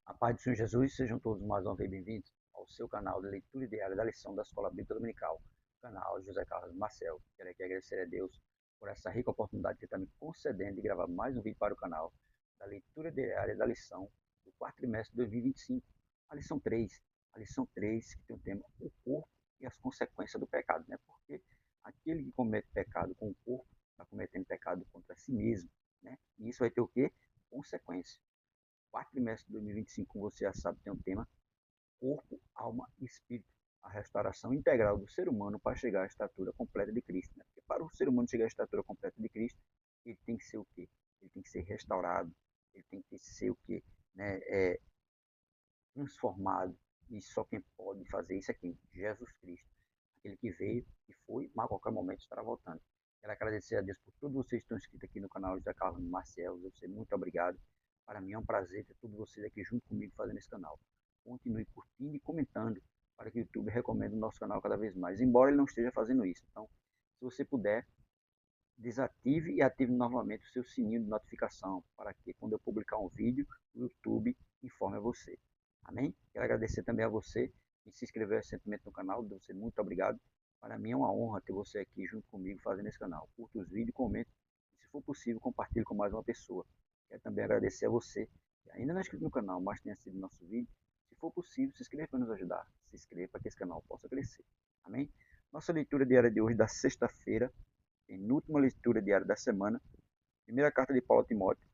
A paz do Senhor Jesus, sejam todos mais uma vez bem-vindos ao seu canal de leitura diária da lição da Escola Bíblica Dominical, canal José Carlos Marcel. Quero aqui agradecer a Deus por essa rica oportunidade que está me concedendo de gravar mais um vídeo para o canal da leitura diária da lição do quarto trimestre de 2025, a lição 3. A lição 3 que tem o tema o corpo e as consequências do pecado, né? Porque aquele que comete pecado com o corpo está cometendo pecado contra si mesmo, né? E isso vai ter o quê? Consequência. Quarto trimestre de 2025, como você já sabe, tem um tema corpo, alma e espírito. A restauração integral do ser humano para chegar à estatura completa de Cristo. Né? Porque para o ser humano chegar à estatura completa de Cristo, ele tem que ser o quê? Ele tem que ser restaurado, ele tem que ser o quê? Né? Transformado. E só quem pode fazer isso é quem? Jesus Cristo. Aquele que veio e foi, mas a qualquer momento estará voltando. Quero agradecer a Deus por todos vocês que estão inscritos aqui no canal José Carlos Marcel. Você muito obrigado. Para mim é um prazer ter todos vocês aqui junto comigo fazendo esse canal. Continue curtindo e comentando para que o YouTube recomende o nosso canal cada vez mais, embora ele não esteja fazendo isso. Então, se você puder, desative e ative novamente o seu sininho de notificação para que quando eu publicar um vídeo, o YouTube informe a você. Amém? Quero agradecer também a você que se inscreveu recentemente no canal. Você muito obrigado. Para mim é uma honra ter você aqui junto comigo fazendo esse canal. Curta os vídeos, comente e, se for possível, compartilhe com mais uma pessoa. Quero também agradecer a você que ainda não é inscrito no canal, mas tenha assistido nosso vídeo. Se for possível, se inscreva para nos ajudar. Se inscreva para que esse canal possa crescer. Amém? Nossa leitura diária de hoje, da sexta-feira, penúltima leitura diária da semana, primeira carta de Paulo a Timóteo,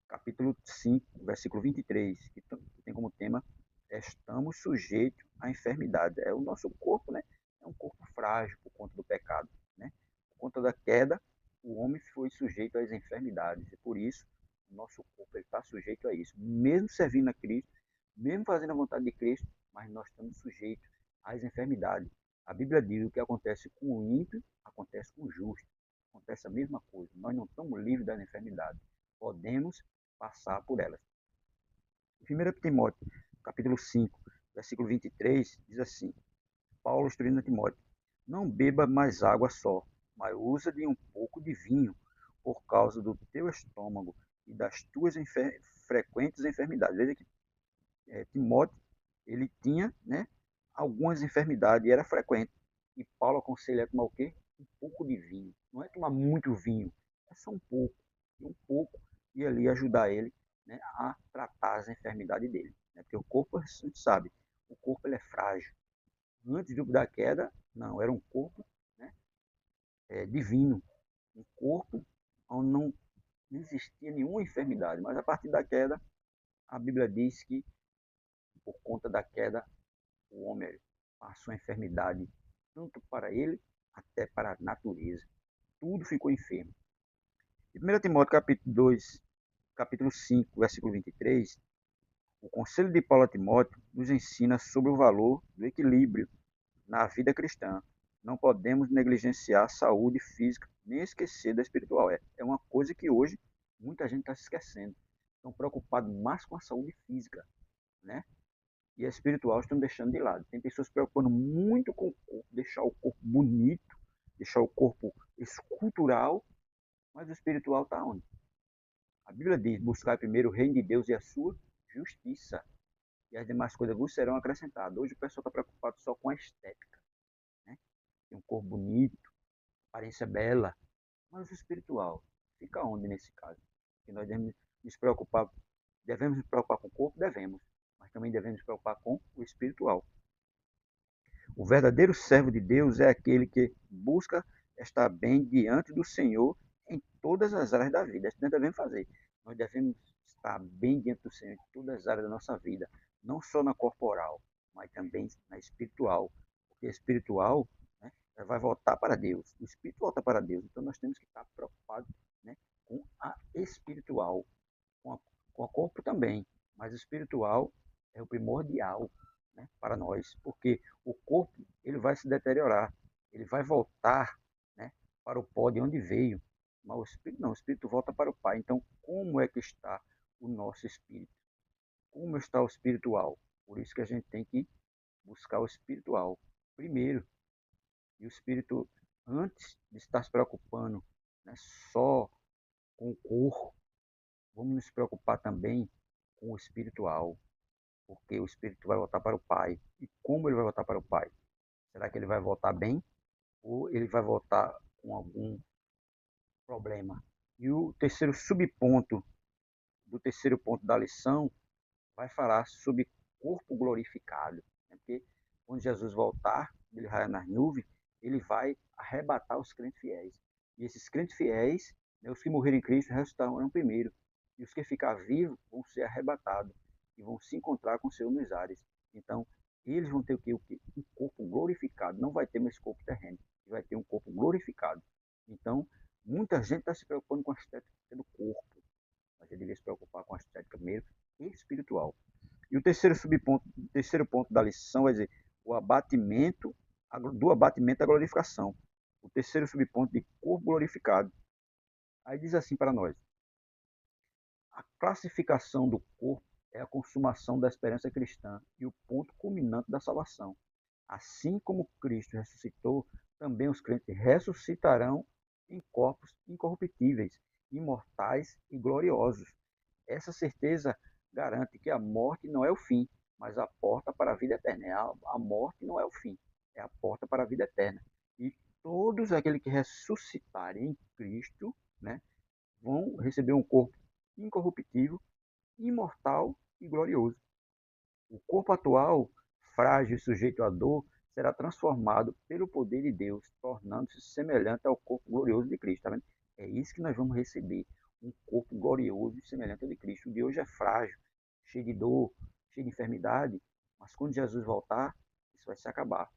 capítulo 5, versículo 23, que tem como tema: estamos sujeitos à enfermidade. É o nosso corpo, né? É um corpo frágil por conta do pecado, né? Por conta da queda, o homem foi sujeito às enfermidades, e por isso o nosso corpo está sujeito a isso. Mesmo servindo a Cristo, mesmo fazendo a vontade de Cristo, mas nós estamos sujeitos às enfermidades. A Bíblia diz: o que acontece com o ímpio, acontece com o justo. Acontece a mesma coisa. Nós não estamos livres das enfermidades. Podemos passar por elas. 1 Timóteo, capítulo 5, versículo 23, diz assim: Paulo instruindo a Timóteo: não beba mais água só, mas usa de um pouco de vinho, por causa do teu estômago e das tuas frequentes enfermidades. Veja que Timóteo, ele tinha, né, algumas enfermidades e era frequente. E Paulo aconselha a tomar o quê? Um pouco de vinho. Não é tomar muito vinho, é só um pouco. E um pouco e ali ajudar ele, né, a tratar as enfermidades dele. Né? Porque o corpo, a gente sabe, o corpo ele é frágil. Antes da queda, não, era um corpo, né, divino. Um corpo onde não existia nenhuma enfermidade. Mas a partir da queda, a Bíblia diz que por conta da queda, o homem passou a enfermidade tanto para ele até para a natureza. Tudo ficou enfermo. Em 1 Timóteo capítulo 2, capítulo 5, versículo 23, o conselho de Paulo a Timóteo nos ensina sobre o valor do equilíbrio na vida cristã. Não podemos negligenciar a saúde física, nem esquecer da espiritual. É uma coisa que hoje muita gente está se esquecendo. Estão preocupados mais com a saúde física, né? E a espiritual estão deixando de lado. Tem pessoas se preocupando muito com o corpo, deixar o corpo bonito, deixar o corpo escultural, mas o espiritual está onde? A Bíblia diz: buscar primeiro o reino de Deus e a sua justiça, e as demais coisas vos serão acrescentadas. Hoje o pessoal está preocupado só com a estética, né? Tem um corpo bonito, aparência bela, mas o espiritual fica onde nesse caso? Que nós devemos nos preocupar com o corpo? Devemos, mas também devemos nos preocupar com o espiritual. O verdadeiro servo de Deus é aquele que busca estar bem diante do Senhor em todas as áreas da vida. É isso que nós devemos fazer. Nós devemos estar bem diante do Senhor em todas as áreas da nossa vida, não só na corporal, mas também na espiritual. Porque a espiritual, né, vai voltar para Deus. O espírito volta para Deus. Então nós temos que estar preocupados, né, com a espiritual, com a corpo também, mas o espiritual é o primordial, né, para nós, porque o corpo ele vai se deteriorar, ele vai voltar, né, para o pó de onde veio, mas o espírito não, o espírito volta para o Pai. Então, como é que está o nosso espírito? Como está o espiritual? Por isso que a gente tem que buscar o espiritual primeiro. E o espírito, antes de estar se preocupando, né, só com o corpo, vamos nos preocupar também com o espiritual. porque o espírito vai voltar para o Pai. E como ele vai voltar para o Pai? Será que ele vai voltar bem ou ele vai voltar com algum problema? E o terceiro subponto do terceiro ponto da lição vai falar sobre corpo glorificado. Né? Porque quando Jesus voltar, ele vai nas nuvens, ele vai arrebatar os crentes fiéis. E esses crentes fiéis, né, os que morreram em Cristo, ressuscitarão primeiro. E os que ficar vivos vão ser arrebatados e vão se encontrar com o Senhor nos ares. Então, eles vão ter o quê? Um corpo glorificado. Não vai ter mais corpo terreno. Vai ter um corpo glorificado. Então, muita gente está se preocupando com a estética do corpo. Mas ele devia se preocupar com a estética mesmo espiritual. E o terceiro ponto da lição vai dizer o abatimento, do abatimento à glorificação. O terceiro subponto de corpo glorificado. Aí diz assim para nós: a classificação do corpo é a consumação da esperança cristã e o ponto culminante da salvação. Assim como Cristo ressuscitou, também os crentes ressuscitarão em corpos incorruptíveis, imortais e gloriosos. Essa certeza garante que a morte não é o fim, mas a porta para a vida eterna. A morte não é o fim, é a porta para a vida eterna. E todos aqueles que ressuscitarem em Cristo, né, vão receber um corpo incorruptível, imortal e glorioso. O corpo atual, frágil e sujeito à dor, será transformado pelo poder de Deus, tornando-se semelhante ao corpo glorioso de Cristo. Tá vendo? É isso que nós vamos receber, um corpo glorioso e semelhante ao de Cristo. O de hoje é frágil, cheio de dor, cheio de enfermidade, mas quando Jesus voltar, isso vai se acabar.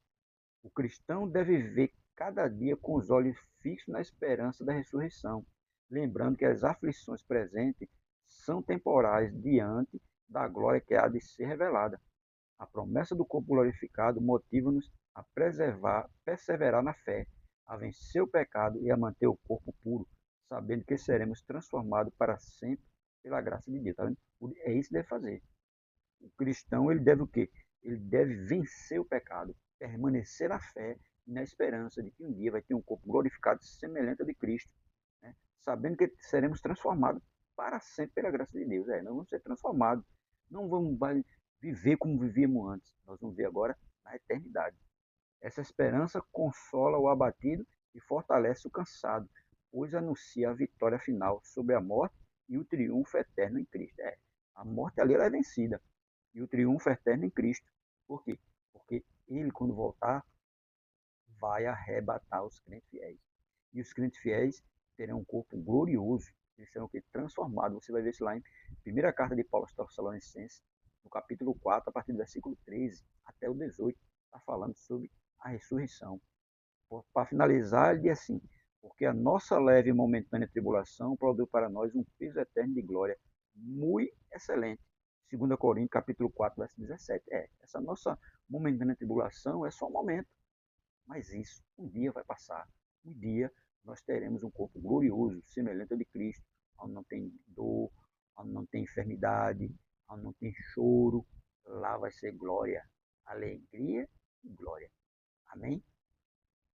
O cristão deve viver cada dia com os olhos fixos na esperança da ressurreição, lembrando que as aflições presentes são temporais diante da glória que há de ser revelada. A promessa do corpo glorificado motiva-nos a perseverar na fé, a vencer o pecado e a manter o corpo puro, sabendo que seremos transformados para sempre pela graça de Deus. Tá vendo? É isso que deve fazer. O cristão, ele deve o quê? Ele deve vencer o pecado, permanecer na fé e na esperança de que um dia vai ter um corpo glorificado semelhante ao de Cristo, né? Sabendo que seremos transformados para sempre pela graça de Deus. Nós vamos ser transformados. Não vamos viver como vivíamos antes. Nós vamos ver agora na eternidade. Essa esperança consola o abatido e fortalece o cansado, pois anuncia a vitória final sobre a morte e o triunfo eterno em Cristo. A morte ali ela é vencida e o triunfo eterno em Cristo. Por quê? Porque ele, quando voltar, vai arrebatar os crentes fiéis. E os crentes fiéis terão um corpo glorioso, eles serão transformados. Você vai ver isso lá em primeira carta de Paulo aos Tessalonicenses, no capítulo 4, a partir do versículo 13 até o 18, está falando sobre a ressurreição. Para finalizar, ele diz assim: porque a nossa leve e momentânea tribulação produz para nós um peso eterno de glória muito excelente. 2 Coríntios, capítulo 4, verso 17. Essa nossa momentânea tribulação é só um momento, mas isso um dia vai passar. Um dia nós teremos um corpo glorioso, semelhante ao de Cristo, onde não tem dor, onde não tem enfermidade, onde não tem choro. Lá vai ser glória, alegria e glória. Amém?